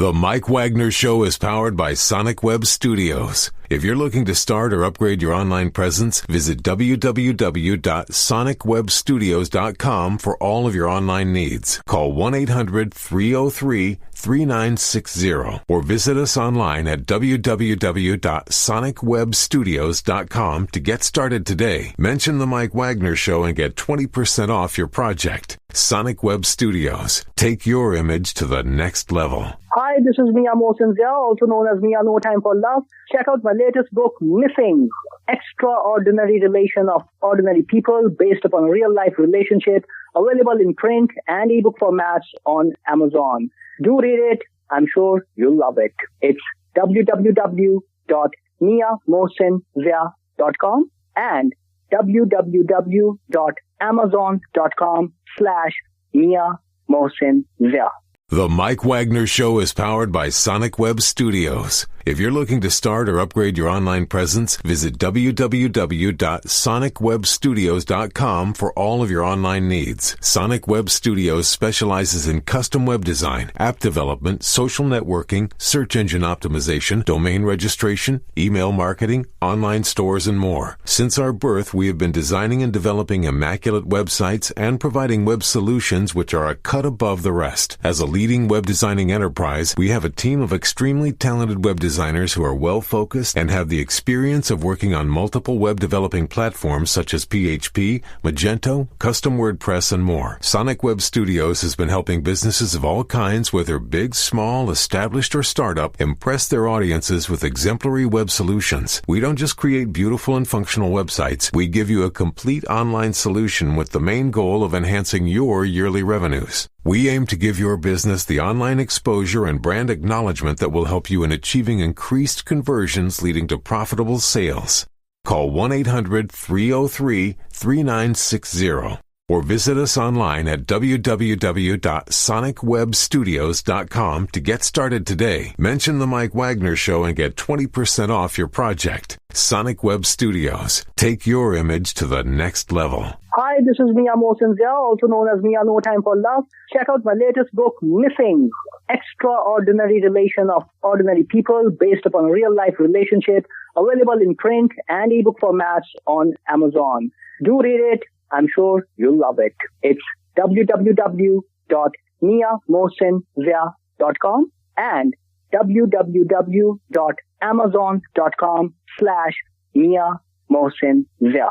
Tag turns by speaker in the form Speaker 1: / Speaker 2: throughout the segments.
Speaker 1: The Mike Wagner Show is powered by Sonic Web Studios. If you're looking to start or upgrade your online presence, visit www.sonicwebstudios.com for all of your online needs. Call 1-800-303-3960 or visit us online at www.sonicwebstudios.com to get started today. Mention The Mike Wagner Show and get 20% off your project. Sonic Web Studios. Take your image to the next level.
Speaker 2: Hi, this is Mia Mohsen Zia, also known as Mia No Time for Love. Check out my latest book, Missing, Extraordinary Relation of Ordinary People based upon real-life relationship, available in print and ebook formats on Amazon. Do read it. I'm sure you'll love it. It's www.miamohsenzia.com and www.amazon.com/Mia Mohsen Zia.
Speaker 1: The Mike Wagner Show is powered by Sonic Web Studios. If you're looking to start or upgrade your online presence, visit www.sonicwebstudios.com for all of your online needs. Sonic Web Studios specializes in custom web design, app development, social networking, search engine optimization, domain registration, email marketing, online stores, and more. Since our birth, we have been designing and developing immaculate websites and providing web solutions which are a cut above the rest. As a leading web designing enterprise, we have a team of extremely talented web designers who are well-focused and have the experience of working on multiple web developing platforms such as PHP, Magento, Custom WordPress, and more. Sonic Web Studios has been helping businesses of all kinds, whether big, small, established, or startup, impress their audiences with exemplary web solutions. We don't just create beautiful and functional websites. We give you a complete online solution with the main goal of enhancing your yearly revenues. We aim to give your business the online exposure and brand acknowledgement that will help you in achieving increased conversions leading to profitable sales. Call 1-800-303-3960 or visit us online at www.sonicwebstudios.com to get started today. Mention The Mike Wagner Show and get 20% off your project. Sonic Web Studios. Take your image to the next level.
Speaker 2: Hi, this is Mia Mohsen Zia, also known as Mia No Time for Love. Check out my latest book, Missing, Extraordinary Relation of Ordinary People based upon real-life relationship, available in print and ebook formats on Amazon. Do read it. I'm sure you'll love it. It's www.miamohsenzia.com and www.amazon.com/Mia Mohsen Zia.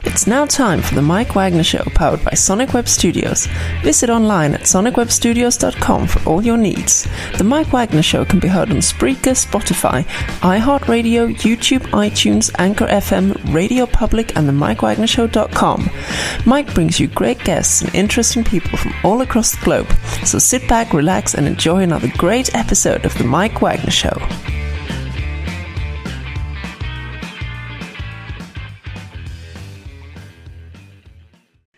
Speaker 3: It's now time for the Mike Wagner Show, powered by Sonic Web Studios. Visit online at sonicwebstudios.com for all your needs. The Mike Wagner Show can be heard on Spreaker, Spotify, iHeartRadio, YouTube, iTunes, Anchor FM, Radio Public, and the MikeWagnerShow.com. Mike brings you great guests and interesting people from all across the globe. So sit back, relax, and enjoy another great episode of the Mike Wagner Show.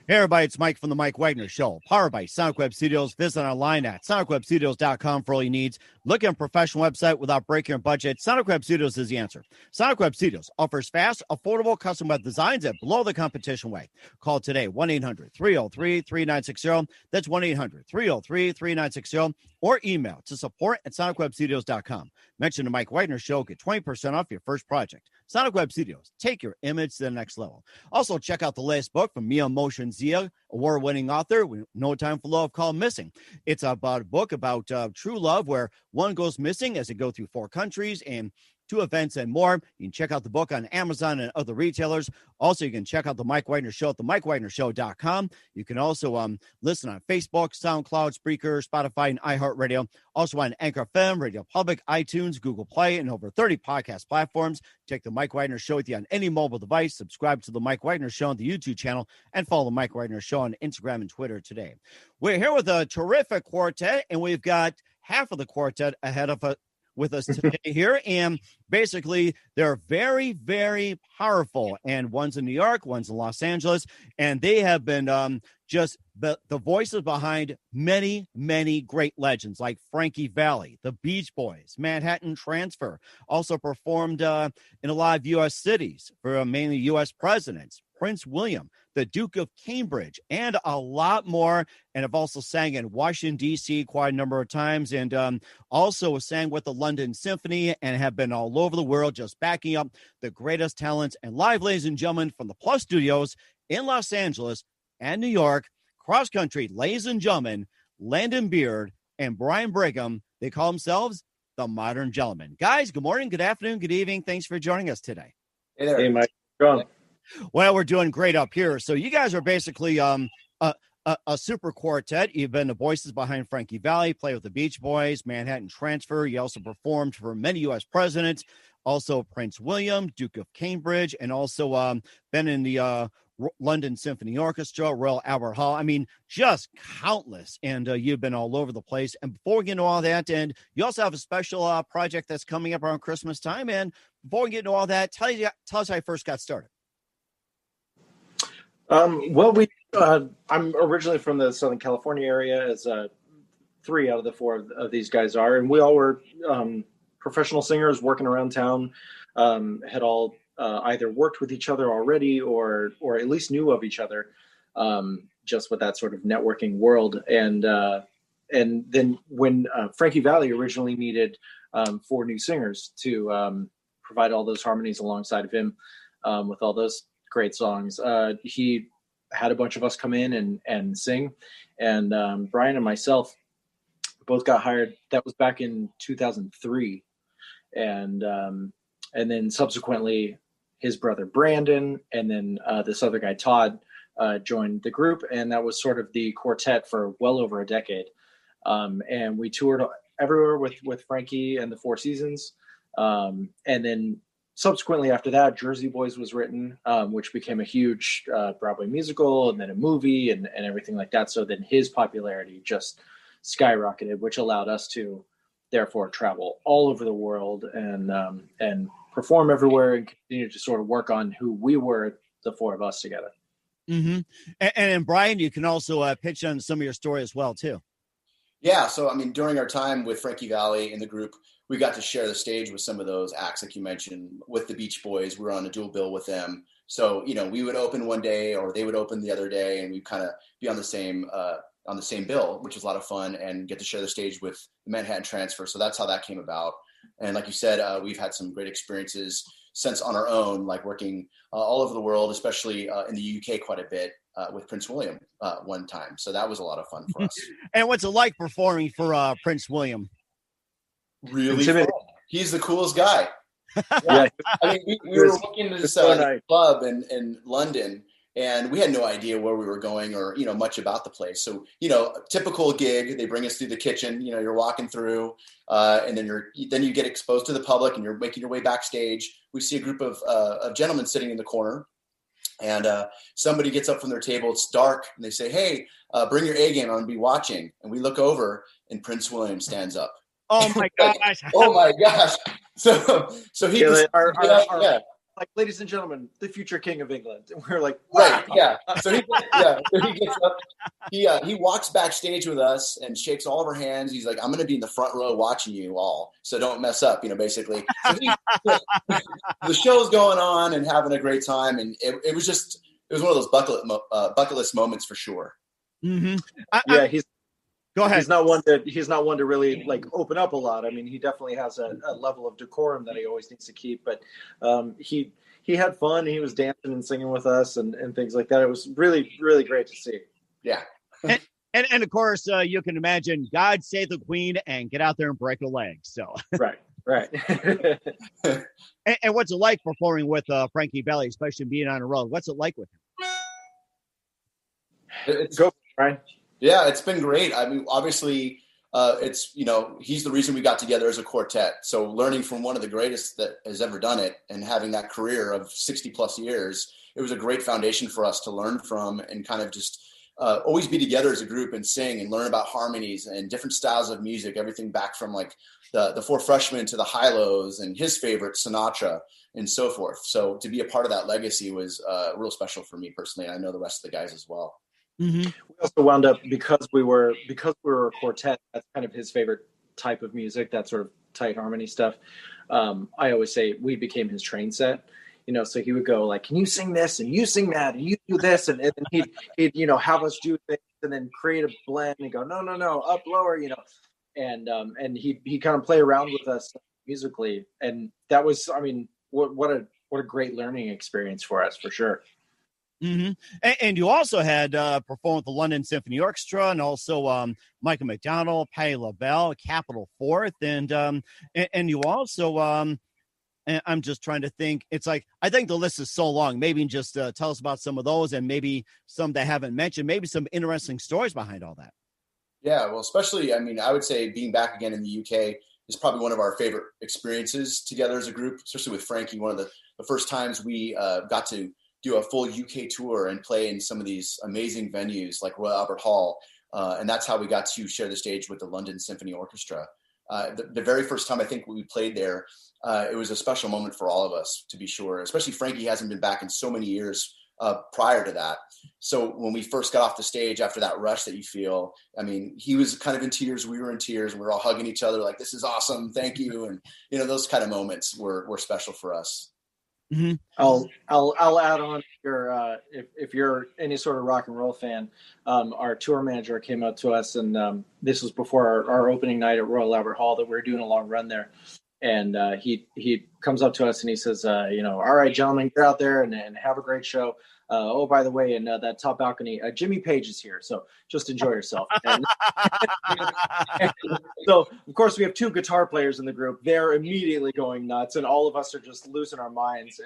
Speaker 4: Hey everybody, it's Mike from the Mike Wagner Show, powered by Sonic Web Studios. Visit online at sonicwebstudios.com for all your needs. Looking at a professional website without breaking your budget? Sonic Web Studios is the answer. Sonic Web Studios offers fast, affordable custom web designs at below the competition way. Call today, 1-800-303-3960. That's 1-800-303-3960. Or email to support@sonicwebstudios.com. Mention the Mike Wagner Show, get 20% off your first project. Sonic Web Studios, take your image to the next level. Also, check out the latest book from Mia Mohsen Zia, award-winning author, with No Time for Love, called Missing. It's about a book about true love where one goes missing as they go through 4 countries and 2 events and more. You can check out the book on Amazon and other retailers. Also, you can check out the Mike Wagner Show at the MikeWagnerShow.com. You can also listen on Facebook, SoundCloud, Spreaker, Spotify, and iHeartRadio. Also on Anchor FM, Radio Public, iTunes, Google Play, and over 30 podcast platforms. Take the Mike Wagner Show with you on any mobile device. Subscribe to the Mike Wagner Show on the YouTube channel and follow the Mike Wagner Show on Instagram and Twitter today. We're here with a terrific quartet, and we've got half of the quartet ahead of us with us today here, and basically they're very, very powerful, and one's in New York, one's in Los Angeles, and they have been just the voices behind many, many great legends like Frankie Valli, the Beach Boys, Manhattan Transfer, also performed in a lot of U.S. cities for mainly U.S. presidents, Prince William, the Duke of Cambridge, and a lot more. And have also sang in Washington, D.C. quite a number of times, and also sang with the London Symphony and have been all over the world just backing up the greatest talents. And live, ladies and gentlemen, from the Plus Studios in Los Angeles and New York, cross country, ladies and gentlemen, Landon Beard and Brian Brigham. They call themselves the Modern Gentlemen. Guys, good morning, good afternoon, good evening. Thanks for joining us today.
Speaker 5: Hey there.
Speaker 6: Hey, Mike. Go on.
Speaker 4: Well, we're doing great up here. So you guys are basically a super quartet. You've been the voices behind Frankie Valli, play with the Beach Boys, Manhattan Transfer. You also performed for many U.S. presidents, also Prince William, Duke of Cambridge, and also been in the London Symphony Orchestra, Royal Albert Hall. I mean, just countless. And you've been all over the place. And before we get into all that, and you also have a special project that's coming up around Christmas time. And before we get into all that, tell us how you first got started.
Speaker 6: Well, I'm originally from the Southern California area, as 3 out of the 4 of these guys are. And we all were professional singers working around town, had all either worked with each other already or at least knew of each other, just with that sort of networking world. And then when Frankie Valli originally needed 4 new singers to provide all those harmonies alongside of him with all those great songs, he had a bunch of us come in and sing. And Brian and myself both got hired. That was back in 2003. And then subsequently, his brother Brandon, and then this other guy Todd joined the group, and that was sort of the quartet for well over a decade. And we toured everywhere with Frankie and the Four Seasons, and then subsequently after that, Jersey Boys was written, which became a huge Broadway musical, and then a movie, and everything like that. So then his popularity just skyrocketed, which allowed us to therefore travel all over the world and perform everywhere and continue to sort of work on who we were, the 4 of us together.
Speaker 4: Mm-hmm. And Brian, you can also pitch on some of your story as well, too.
Speaker 5: Yeah. So, I mean, during our time with Frankie Valli in the group, we got to share the stage with some of those acts, like you mentioned, with the Beach Boys. We were on a dual bill with them. So, we would open one day or they would open the other day, and we'd kind of be on the same bill, which was a lot of fun, and get to share the stage with the Manhattan Transfer. So that's how that came about. And like you said, we've had some great experiences since on our own, like working all over the world, especially in the UK quite a bit with Prince William one time. So that was a lot of fun for us.
Speaker 4: And what's it like performing for Prince William?
Speaker 5: Really fun. He's the coolest guy. Yeah. I mean, we were looking at this club in London, and we had no idea where we were going or, much about the place. So, typical gig, they bring us through the kitchen, you're walking through, and then you get exposed to the public, and you're making your way backstage. We see a group of gentlemen sitting in the corner, and somebody gets up from their table. It's dark, and they say, "Hey, bring your A game. I'm going to be watching." And we look over, and Prince William stands up.
Speaker 4: Oh my gosh.
Speaker 5: Oh my gosh. So he
Speaker 6: like, ladies and gentlemen, the future king of England. And we're like,
Speaker 5: wow. Right, yeah. So he gets up. He walks backstage with us and shakes all of our hands. He's like, "I'm going to be in the front row watching you all, so don't mess up." Basically. So the show's going on and having a great time, and it was one of those bucket list moments for sure.
Speaker 4: Mm-hmm.
Speaker 6: Go ahead. He's not one to really like open up a lot. I mean, he definitely has a level of decorum that he always needs to keep. But he had fun. He was dancing and singing with us and things like that. It was really, really great to see.
Speaker 5: Yeah.
Speaker 4: and of course, you can imagine God Save the Queen and get out there and break a leg. So
Speaker 6: right.
Speaker 4: and what's it like performing with Frankie Valli, especially being on the road? What's it like with him?
Speaker 6: Go, Brian.
Speaker 5: Yeah, it's been great. I mean, obviously, it's, he's the reason we got together as a quartet. So learning from one of the greatest that has ever done it and having that career of 60 plus years, it was a great foundation for us to learn from and kind of just always be together as a group and sing and learn about harmonies and different styles of music, everything back from like the Four Freshmen to the Hi-Los and his favorite Sinatra and so forth. So to be a part of that legacy was real special for me personally. And I know the rest of the guys as well.
Speaker 4: Mm-hmm.
Speaker 6: We also wound up because we were a quartet. That's kind of his favorite type of music, that sort of tight harmony stuff. I always say we became his train set. so he would go like, can you sing this and you sing that and you do this, and then he'd have us do things and then create a blend and go, no, up lower, and he kind of play around with us musically, and that was, I mean, what a great learning experience for us, for sure.
Speaker 4: Mm-hmm. And you also had performed with the London Symphony Orchestra, and also Michael McDonald, Patti LaBelle, Capital Fourth, and you also and I'm just trying to think. It's like, I think the list is so long. Maybe just tell us about some of those, and maybe some that haven't mentioned, maybe some interesting stories behind all that.
Speaker 5: Yeah, well, especially, I mean, I would say being back again in the UK is probably one of our favorite experiences together as a group, especially with Frankie. One of the first times we got to do a full UK tour and play in some of these amazing venues like Royal Albert Hall. And that's how we got to share the stage with the London Symphony Orchestra. The very first time I think we played there, it was a special moment for all of us, to be sure, especially Frankie hasn't been back in so many years prior to that. So when we first got off the stage after that rush that you feel, I mean, he was kind of in tears. We were in tears. We were all hugging each other like, this is awesome. Thank you. And, those kind of moments were special for us.
Speaker 6: Mm-hmm. I'll add on if you're any sort of rock and roll fan, our tour manager came up to us, and this was before our opening night at Royal Albert Hall that we were doing a long run there. And he comes up to us and he says, all right, gentlemen, get out there and have a great show. Oh, by the way, in that top balcony, Jimmy Page is here, so just enjoy yourself. And so, of course, we have two guitar players in the group. They're immediately going nuts, and all of us are just losing our minds.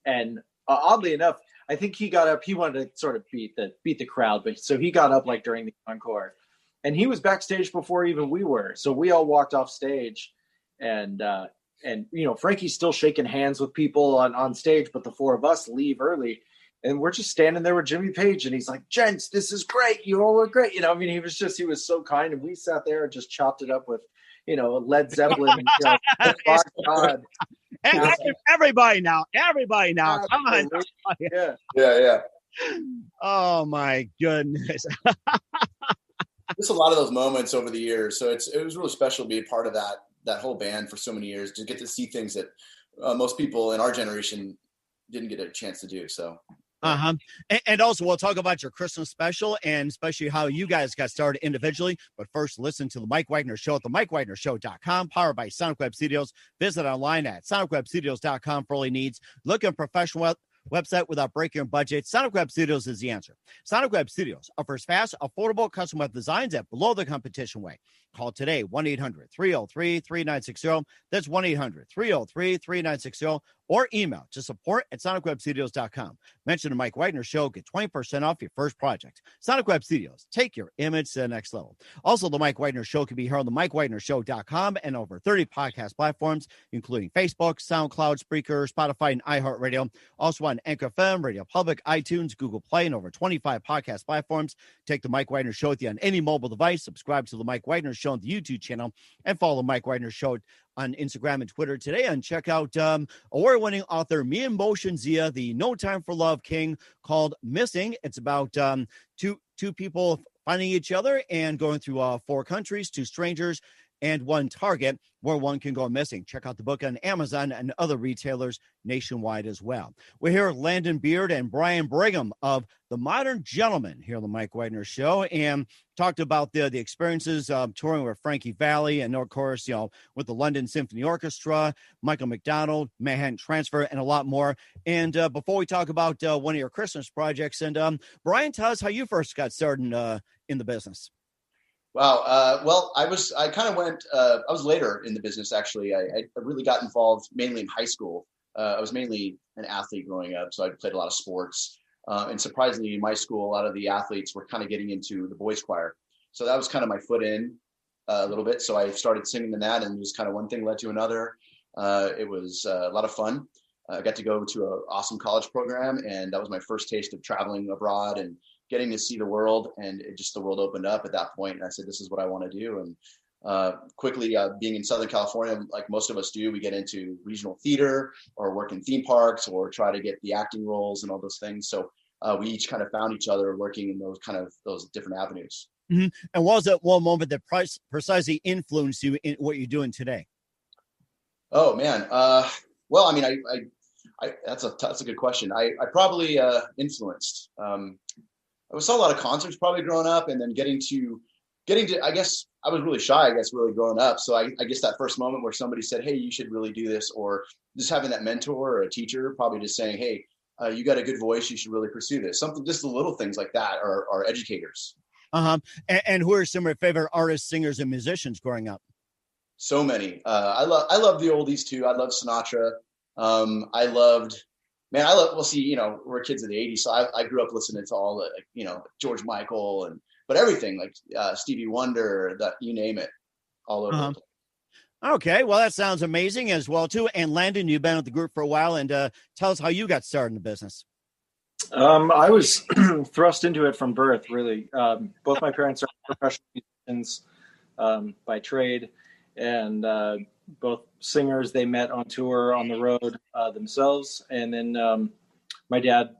Speaker 6: And oddly enough, I think he got up. He wanted to sort of beat the crowd, but so he got up like during the encore, and he was backstage before even we were. So we all walked off stage, and Frankie's still shaking hands with people on stage, but the four of us leave early. And we're just standing there with Jimmy Page, and he's like, "Gents, this is great. You all look great." I mean, he was so kind, and we sat there and just chopped it up with, Led Zeppelin. God.
Speaker 4: Everybody now. Come on.
Speaker 5: Yeah.
Speaker 4: Oh my goodness.
Speaker 5: Just a lot of those moments over the years. So it was really special to be a part of that whole band for so many years, to get to see things that most people in our generation didn't get a chance to do. So.
Speaker 4: Uh-huh. And also we'll talk about your Christmas special, and especially how you guys got started individually. But first, listen to the Mike Wagner Show at the MikeWagnerShow.com, powered by Sonic Web Studios. Visit online at SonicWebStudios.com for all your needs. Look at professional website without breaking your budget. Sonic Web Studios is the answer. Sonic Web Studios offers fast, affordable custom web designs at below the competition way. Call today, 1-800-303-3960. That's 1-800-303-3960. Or email to support@sonicwebstudios.com. Mention the Mike Wagner Show. Get 20% off your first project. Sonic Web Studios. Take your image to the next level. Also, the Mike Wagner Show can be heard on the MikeWagnerShow.com and over 30 podcast platforms, including Facebook, SoundCloud, Spreaker, Spotify, and iHeartRadio. Also on Anchor FM, Radio Public, iTunes, Google Play, and over 25 podcast platforms. Take the Mike Wagner Show with you on any mobile device. Subscribe to the Mike Wagner Show on the YouTube channel, and follow the Mike Wagner Show on Instagram and Twitter today, and check out award-winning author Mia Motion Zia, the No Time for Love King, called Missing. It's about two people finding each other and going through 4 countries, 2 strangers, and 1 target where one can go missing. Check out the book on Amazon and other retailers nationwide as well. We're here with Landon Beard and Brian Brigham of The Modern Gentleman here on the Mike Wagner Show, and talked about the experiences of touring with Frankie Valli, and of course, with the London Symphony Orchestra, Michael McDonald, Manhattan Transfer, and a lot more. And before we talk about one of your Christmas projects, and Brian, tell us how you first got started in the business.
Speaker 5: Wow. Well, I was later in the business, actually. I really got involved mainly in high school. I was mainly an athlete growing up, so I played a lot of sports. And surprisingly, in my school, a lot of the athletes were kind of getting into the boys choir. So that was kind of my foot in a little bit. So I started singing in that, and just kind of one thing led to another. It was a lot of fun. I got to go to an awesome college program, and that was my first taste of traveling abroad and getting to see the world, and the world opened up at that point. And I said, this is what I want to do. And quickly, being in Southern California, like most of us do, we get into regional theater or work in theme parks or try to get the acting roles and all those things. So we each kind of found each other working in those different avenues.
Speaker 4: Mm-hmm. And what was that one moment that precisely influenced you in what you're doing today?
Speaker 5: Oh man. Well, I mean, That's a good question. I probably influenced. I saw a lot of concerts probably growing up, and then getting to. I guess I was really shy. I guess really growing up. So I guess that first moment where somebody said, "Hey, you should really do this," or just having that mentor or a teacher probably just saying, "Hey, you got a good voice. You should really pursue this." Something, just the little things like that are educators.
Speaker 4: And who are some of your favorite artists, singers, and musicians growing up?
Speaker 5: So many. I love the oldies too. I love Sinatra. Well, see, we're kids of the 80s, so I grew up listening to all the, George Michael but everything like Stevie Wonder, you name it, all over the place.
Speaker 4: Okay, well, that sounds amazing as well too. And Landon, you've been with the group for a while, and tell us how you got started in the business.
Speaker 6: I was thrust into it from birth, really. Both my parents are professional musicians by trade, and both singers. They met on tour on the road themselves, and then my dad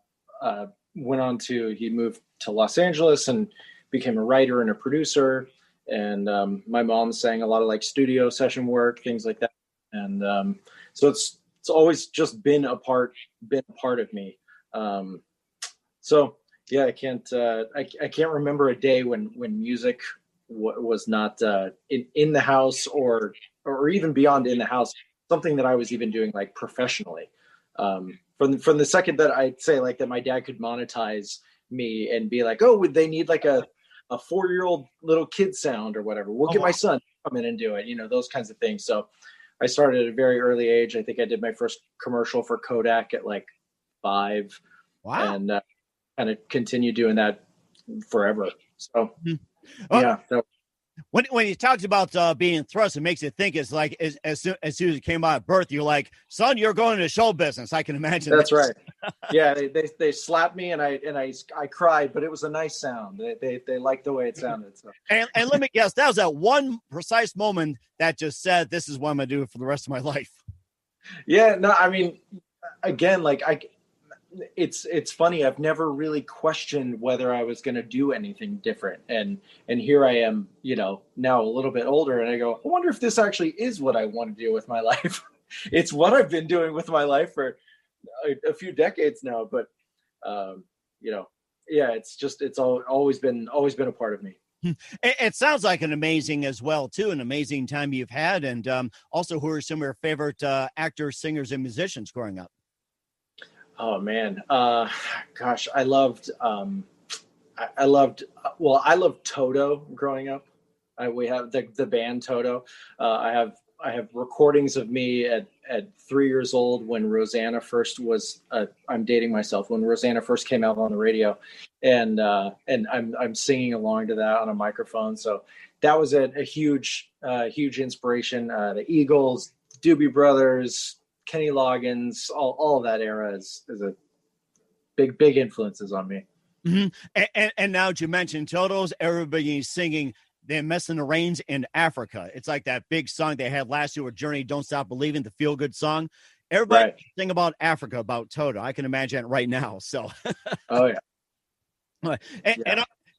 Speaker 6: he moved to Los Angeles and became a writer and a producer, and my mom sang a lot of like studio session work, things like that, and so it's always just been a part of me. So yeah, I can't remember a day when music was not in the house or even beyond in the house, something that I was even doing like professionally. From the second that I'd say like that my dad could monetize me and be like, oh, would they need like a 4-year-old little kid sound or whatever? We'll get my son to come in and do it, those kinds of things. So I started at a very early age. I think I did my first commercial for Kodak at like 5.
Speaker 4: Wow.
Speaker 6: And kind of continued doing that forever. So yeah.
Speaker 4: When you talked about being thrust, it makes you think it's like as soon as you came out of birth, you're like, son, you're going into show business. I can imagine.
Speaker 6: That's right. Yeah, they slapped me and I cried, but it was a nice sound. They liked the way it sounded. So.
Speaker 4: And let me guess, that was that one precise moment that just said, this is what I'm gonna do for the rest of my life.
Speaker 6: Yeah, no, I mean, again, like it's funny. I've never really questioned whether I was going to do anything different. And here I am, now a little bit older, and I go, I wonder if this actually is what I want to do with my life. It's what I've been doing with my life for a few decades now. But, yeah, it's always been a part of me.
Speaker 4: It sounds like an amazing as well, too, an amazing time you've had. And also, who are some of your favorite actors, singers, and musicians growing up?
Speaker 6: Oh man, gosh, I loved Toto growing up. We have the band Toto. I have recordings of me at 3 years old when Rosanna first was. I'm dating myself, when Rosanna first came out on the radio, and I'm singing along to that on a microphone. So that was a huge inspiration. The Eagles, Doobie Brothers, Kenny Loggins, all of that era is a big influences on me.
Speaker 4: Mm-hmm. And now that you mentioned Toto's, everybody's singing "They're Messing the Rains in Africa." It's like that big song they had last year with Journey, "Don't Stop Believing," the feel good song. Everybody sing about Africa, about Toto. I can imagine it right now. So,
Speaker 6: oh yeah.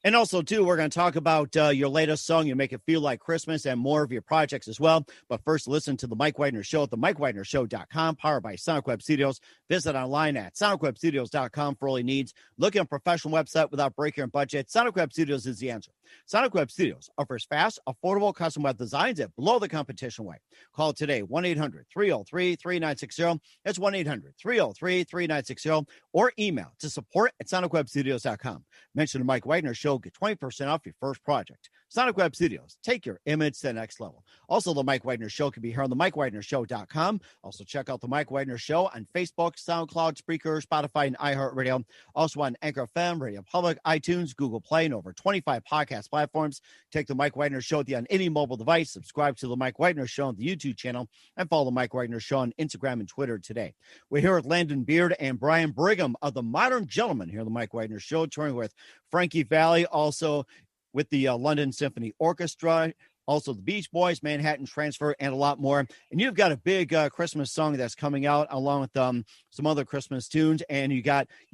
Speaker 4: And also, too, we're going to talk about your latest song, You Make It Feel Like Christmas, and more of your projects as well. But first, listen to The Mike Wagner Show at themikewagnershow.com, powered by Sonic Web Studios. Visit online at sonicwebstudios.com for all your needs. Look at a professional website without breaking your budget. Sonic Web Studios is the answer. Sonic Web Studios offers fast, affordable custom web designs at below the competition rate. Call today, 1-800-303-3960. That's 1-800-303-3960. Or email to support@sonicwebstudios.com. Mention The Mike Wagner Show. Get 20% off your first project. Sonic Web Studios. Take your image to the next level. Also, The Mike Wagner Show can be heard on themikewagnershow.com. Also, check out The Mike Wagner Show on Facebook, SoundCloud, Spreaker, Spotify, and iHeartRadio. Also on Anchor FM, Radio Public, iTunes, Google Play, and over 25 podcast platforms. Take The Mike Wagner Show on any mobile device. Subscribe to The Mike Wagner Show on the YouTube channel, and follow The Mike Wagner Show on Instagram and Twitter today. We're here with Landon Beard and Brian Brigham of The Modern Gentlemen here on The Mike Wagner Show, touring with Frankie Valli, also with the London Symphony Orchestra, also the Beach Boys, Manhattan Transfer, and a lot more. And you've got a big Christmas song that's coming out along with some other Christmas tunes, and You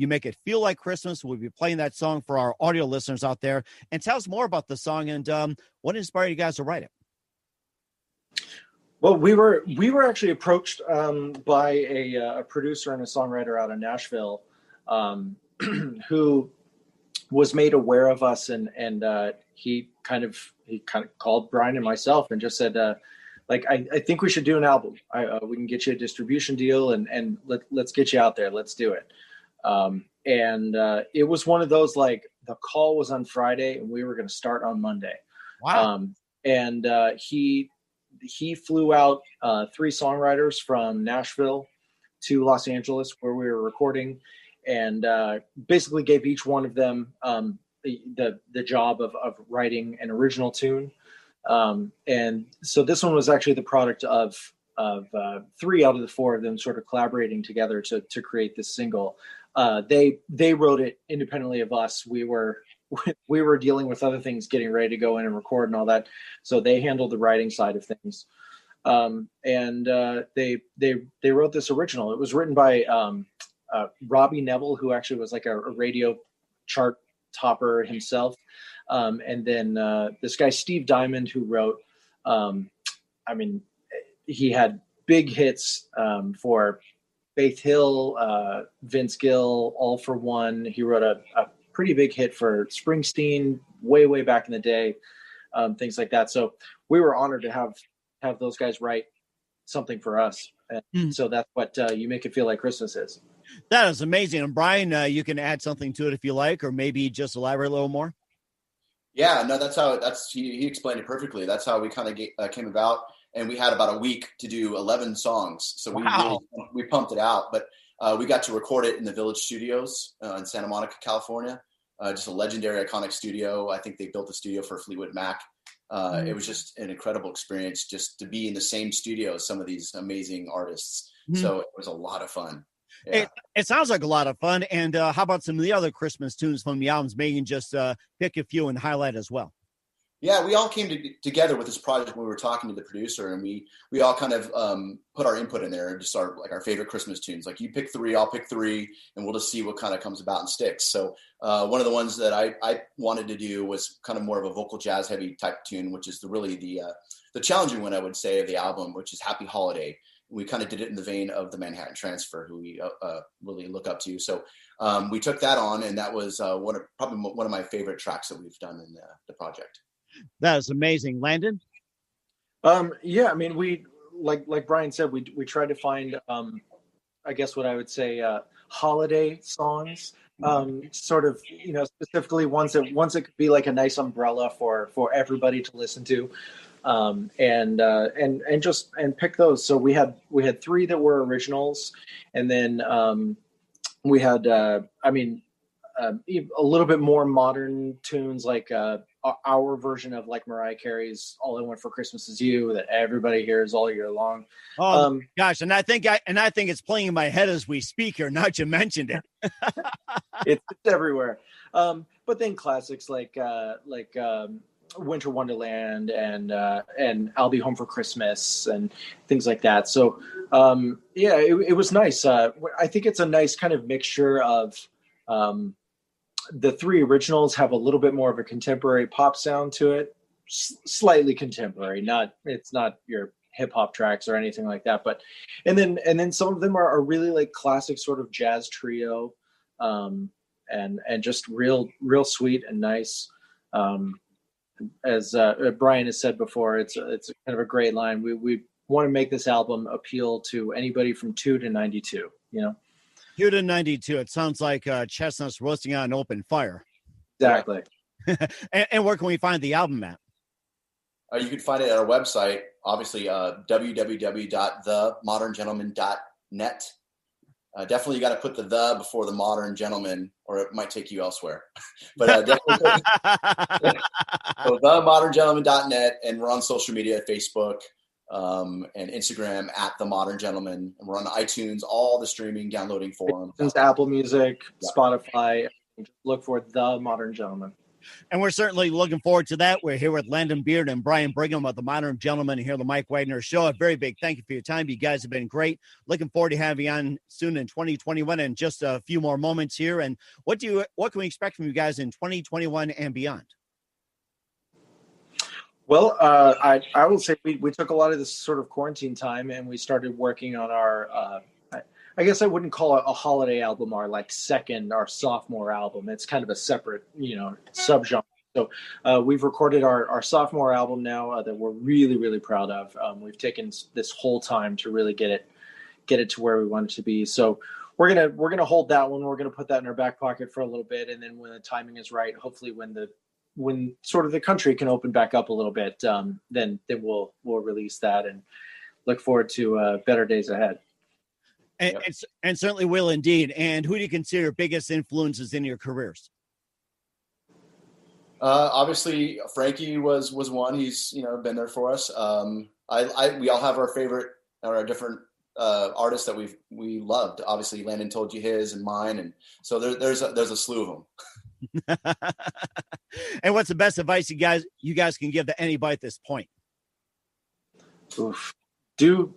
Speaker 4: Make It Feel Like Christmas. We'll be playing that song for our audio listeners out there. And tell us more about the song and what inspired you guys to write it.
Speaker 6: Well, we were actually approached by a producer and a songwriter out of Nashville, who was made aware of us, and he kind of called Brian and myself and just said, I think we should do an album. We can get you a distribution deal, and let's get you out there. Let's do it. And it was one of those, like, the call was on Friday and we were going to start on Monday.
Speaker 4: Wow.
Speaker 6: And he flew out 3 songwriters from Nashville to Los Angeles where we were recording, and basically gave each one of them the job of writing an original tune. And so this one was actually the product of 3 out of the 4 of them sort of collaborating together to create this single. They wrote it independently of us. We were dealing with other things, getting ready to go in and record and all that. So they handled the writing side of things. And they wrote this original. It was written by Robbie Neville, who actually was like a radio chart topper himself. And then this guy, Steve Diamond, who wrote, he had big hits for Faith Hill, Vince Gill, All for One. He wrote a pretty big hit for Springsteen way back in the day, things like that. So we were honored to have those guys write something for us. And so that's what You Make It Feel Like Christmas is.
Speaker 4: That is amazing. And Brian, you can add something to it if you like, or maybe just elaborate a little more.
Speaker 5: Yeah, no, he explained it perfectly. That's how we kind of came about. And we had about a week to do 11 songs. So we pumped it out, but we got to record it in the Village Studios in Santa Monica, California. Just a legendary, iconic studio. I think they built the studio for Fleetwood Mac. It was just an incredible experience just to be in the same studio as some of these amazing artists. So it was a lot of fun. Yeah.
Speaker 4: It sounds like a lot of fun. And how about some of the other Christmas tunes from the albums? Maybe just pick a few and highlight as well.
Speaker 5: Yeah, we all came together with this project when we were talking to the producer, and we all kind of put our input in there and just our favorite Christmas tunes. Like, you pick 3, I'll pick 3, and we'll just see what kind of comes about and sticks. So one of the ones that I wanted to do was kind of more of a vocal jazz heavy type tune, which is the challenging one, I would say, of the album, which is Happy Holiday. We kind of did it in the vein of the Manhattan Transfer, who we really look up to. So we took that on, and that was probably one of my favorite tracks that we've done in the project.
Speaker 4: That is amazing. Landon?
Speaker 6: Yeah, I mean, we like Brian said, we tried to find I guess what I would say holiday songs, sort of, specifically ones that could be like a nice umbrella for everybody to listen to, and pick those. So we had 3 that were originals, and then we had a little bit more modern tunes, like our version of like Mariah Carey's "All I Want for Christmas Is You" that everybody hears all year long.
Speaker 4: Oh gosh, and I think it's playing in my head as we speak here. Now that you mentioned it,
Speaker 6: it's everywhere. But then classics like "Winter Wonderland" and "I'll Be Home for Christmas" and things like that. So it was nice. I think it's a nice kind of mixture of. The 3 originals have a little bit more of a contemporary pop sound to it, slightly contemporary. It's not your hip hop tracks or anything like that. But and then some of them are really like classic sort of jazz trio, and just real sweet and nice. As Brian has said before, it's kind of a great line. We want to make this album appeal to anybody from 2 to 92.
Speaker 4: 2 to 92. It sounds like chestnuts roasting on an open fire.
Speaker 6: Exactly.
Speaker 4: And where can we find the album at?
Speaker 5: You can find it at our website, obviously, www.themodern.gentleman.net. Definitely you got to put the before the Modern Gentleman, or it might take you elsewhere. But definitely so themodern.gentleman.net, and we're on social media, Facebook, and Instagram at The Modern Gentleman, and we're on iTunes, all the streaming, downloading forums,
Speaker 6: Apple Music, Spotify. Just look for The Modern Gentleman.
Speaker 4: And we're certainly looking forward to that. We're here with Landon Beard and Brian Brigham of The Modern Gentleman here on the Mike Wagner Show. A very big thank you for your time. You guys have been great. Looking forward to having you on soon in 2021, and just a few more moments here. And what can we expect from you guys in 2021 and beyond?
Speaker 6: Well, I will say we took a lot of this sort of quarantine time, and we started working on our. I guess I wouldn't call it a holiday album, our sophomore album. It's kind of a separate, subgenre. So we've recorded our sophomore album now that we're really, really proud of. We've taken this whole time to really get it to where we want it to be. So we're gonna hold that one. We're gonna put that in our back pocket for a little bit, and then when the timing is right, hopefully when sort of the country can open back up a little bit, then we'll release that and look forward to better days ahead.
Speaker 4: And certainly will indeed. And who do you consider your biggest influences in your careers?
Speaker 5: Obviously, Frankie was one. He's been there for us. We all have our favorite or our different artists that we loved. Obviously, Landon told you his and mine, and so there's a slew of them.
Speaker 4: And what's the best advice you guys can give to anybody at this point?
Speaker 6: Oof. Do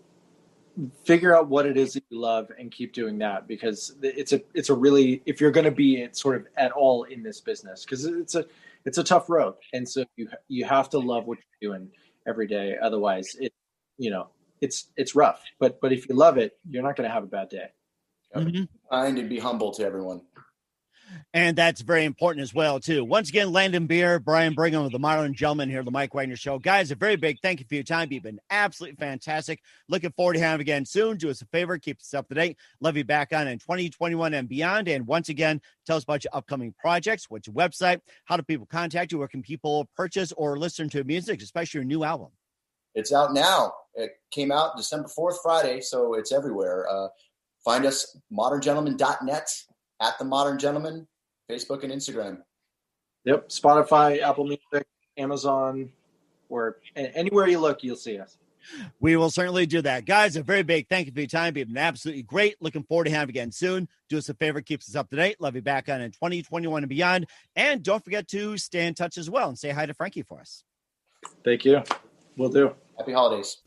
Speaker 6: figure out what it is that you love and keep doing that, because it's a really, if you're going to be sort of at all in this business, because it's a tough road, and so you have to love what you're doing every day. Otherwise, it's rough. But if you love it, you're not going to have a bad day.
Speaker 5: Mm-hmm. Kind and be humble to everyone.
Speaker 4: And that's very important as well, too. Once again, Landon Beer, Brian Brigham of the Modern Gentleman here at the Mike Wagner Show. Guys, a very big thank you for your time. You've been absolutely fantastic. Looking forward to having you again soon. Do us a favor. Keep us up to date. Love you back on in 2021 and beyond. And once again, tell us about your upcoming projects. What's your website? How do people contact you? Where can people purchase or listen to music, especially your new album?
Speaker 5: It's out now. It came out December 4th, Friday, so it's everywhere. Find us, moderngentleman.net, at The Modern Gentleman, Facebook and Instagram.
Speaker 6: Yep, Spotify, Apple Music, Amazon, or anywhere you look, you'll see us.
Speaker 4: We will certainly do that. Guys, a very big thank you for your time. You've been absolutely great. Looking forward to having you again soon. Do us a favor, keep us up to date. Love you back on in 2021 and beyond. And don't forget to stay in touch as well and say hi to Frankie for us.
Speaker 6: Thank you. Will do.
Speaker 5: Happy holidays.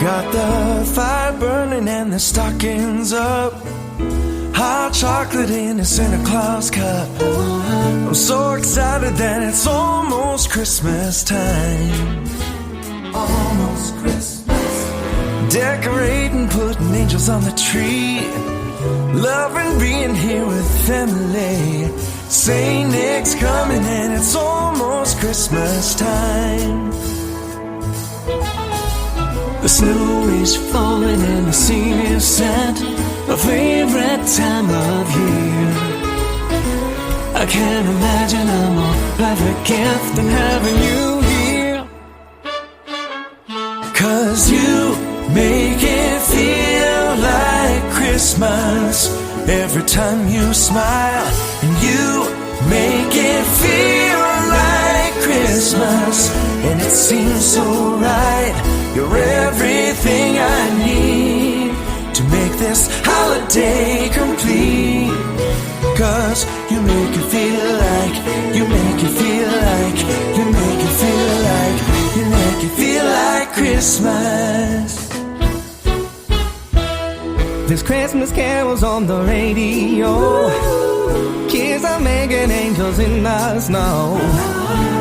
Speaker 7: Got the fire burning and the stockings up. Hot chocolate in a Santa Claus cup. I'm so excited that it's almost Christmas time. Almost Christmas. Decorating, putting angels on the tree. Loving being here with family. Saint Nick's coming and it's almost Christmas time. The snow is falling and the scene is set. My favorite time of year. I can't imagine a more perfect gift than having you here. 'Cause you make it feel like Christmas every time you smile. And you make it feel like Christmas. And it seems so right. You're everything I need to make this holiday complete. 'Cause you make it feel like, you make it feel like, you make it feel like, you make it feel like Christmas. There's Christmas carols on the radio. Kids are making angels in the snow.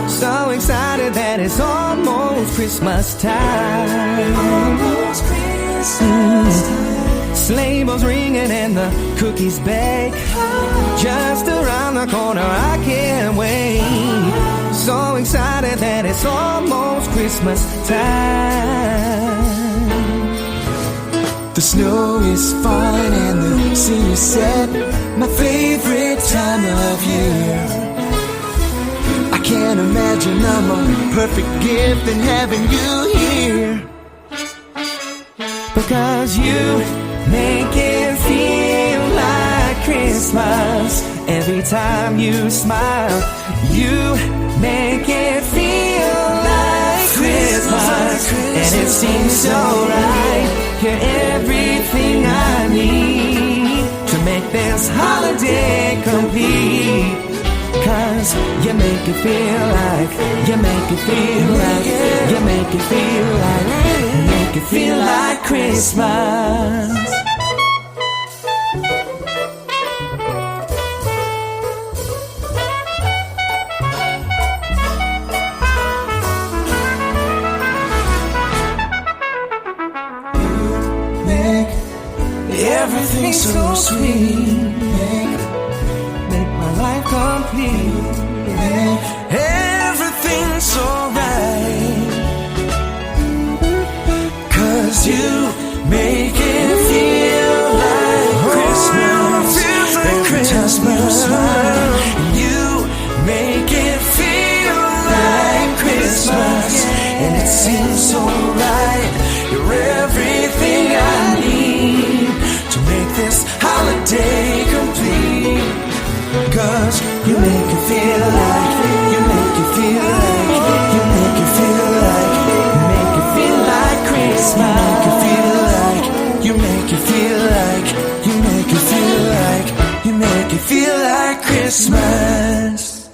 Speaker 7: So excited that it's almost Christmas time. Almost Christmas time. Sleigh bells ringing and the cookies bake. Just around the corner, I can't wait. So excited that it's almost Christmas time. The snow is falling and the scene is set. My favorite time of year. I can't imagine a more perfect gift than having you here. Because you make it feel like Christmas every time you smile. You make it feel like Christmas, and it seems so right. You're everything I need to make this holiday complete. 'Cause 'Cause you make it feel like, you make it feel like, you make it feel like, you make it feel like Christmas. Everything so sweet, make my life complete. Everything's so right, 'cause you make it feel like Christmas. Every time you smile, you make it feel like Christmas. And it seems so right, you're everything I need to make this holiday complete. 'Cause you make it feel like, you make it feel like, you make it feel like, you make it feel like Christmas. You make it feel like, you make it feel like, you make it feel like Christmas.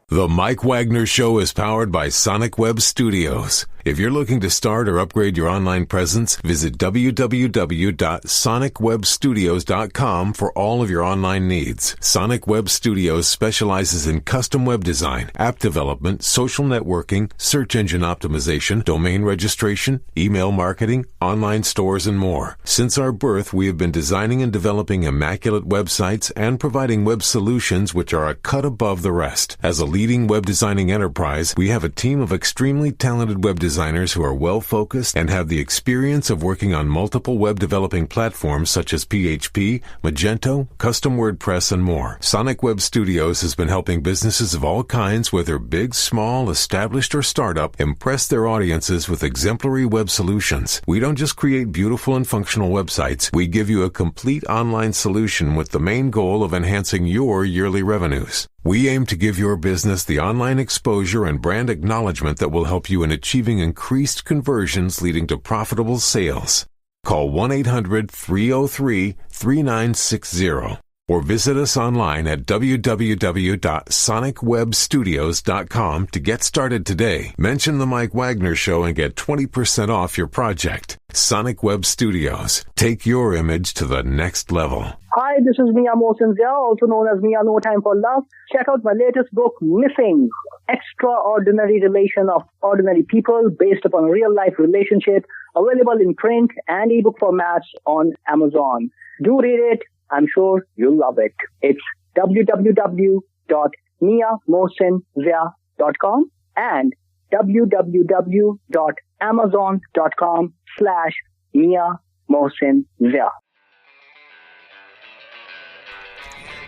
Speaker 1: The Mike Wagner Show is powered by Sonic Web Studios. If you're looking to start or upgrade your online presence, visit www.sonicwebstudios.com for all of your online needs. Sonic Web Studios specializes in custom web design, app development, social networking, search engine optimization, domain registration, email marketing, online stores, and more. Since our birth, we have been designing and developing immaculate websites and providing web solutions which are a cut above the rest. As a leading web designing enterprise, we have a team of extremely talented web designers who are well-focused and have the experience of working on multiple web developing platforms such as PHP, Magento, Custom WordPress, and more. Sonic Web Studios has been helping businesses of all kinds, whether big, small, established, or startup, impress their audiences with exemplary web solutions. We don't just create beautiful and functional websites. We give you a complete online solution with the main goal of enhancing your yearly revenues. We aim to give your business the online exposure and brand acknowledgement that will help you in achieving increased conversions leading to profitable sales. Call 1-800-303-3960 or visit us online at www.sonicwebstudios.com to get started today. Mention the Mike Wagner Show and get 20% off your project. Sonic Web Studios. Take your image to the next level.
Speaker 2: Hi, this is Mia Mohsen Zia, also known as Mia No Time for Love. Check out my latest book, Missing: Extraordinary Relation of Ordinary People, based upon real-life relationship, available in print and ebook formats on Amazon. Do read it. I'm sure you'll love it. It's www.miamohsenzia.com and www.amazon.com/Mia Mohsen Zia.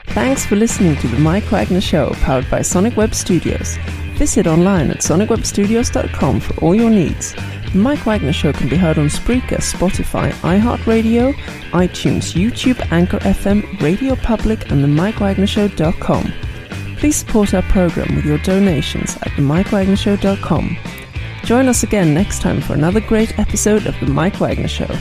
Speaker 3: Thanks for listening to The Mike Wagner Show, powered by Sonic Web Studios. Visit online at sonicwebstudios.com for all your needs. The Mike Wagner Show can be heard on Spreaker, Spotify, iHeartRadio, iTunes, YouTube, Anchor FM, Radio Public, and themikewagnershow.com. Please support our program with your donations at themikewagnershow.com. Join us again next time for another great episode of The Mike Wagner Show.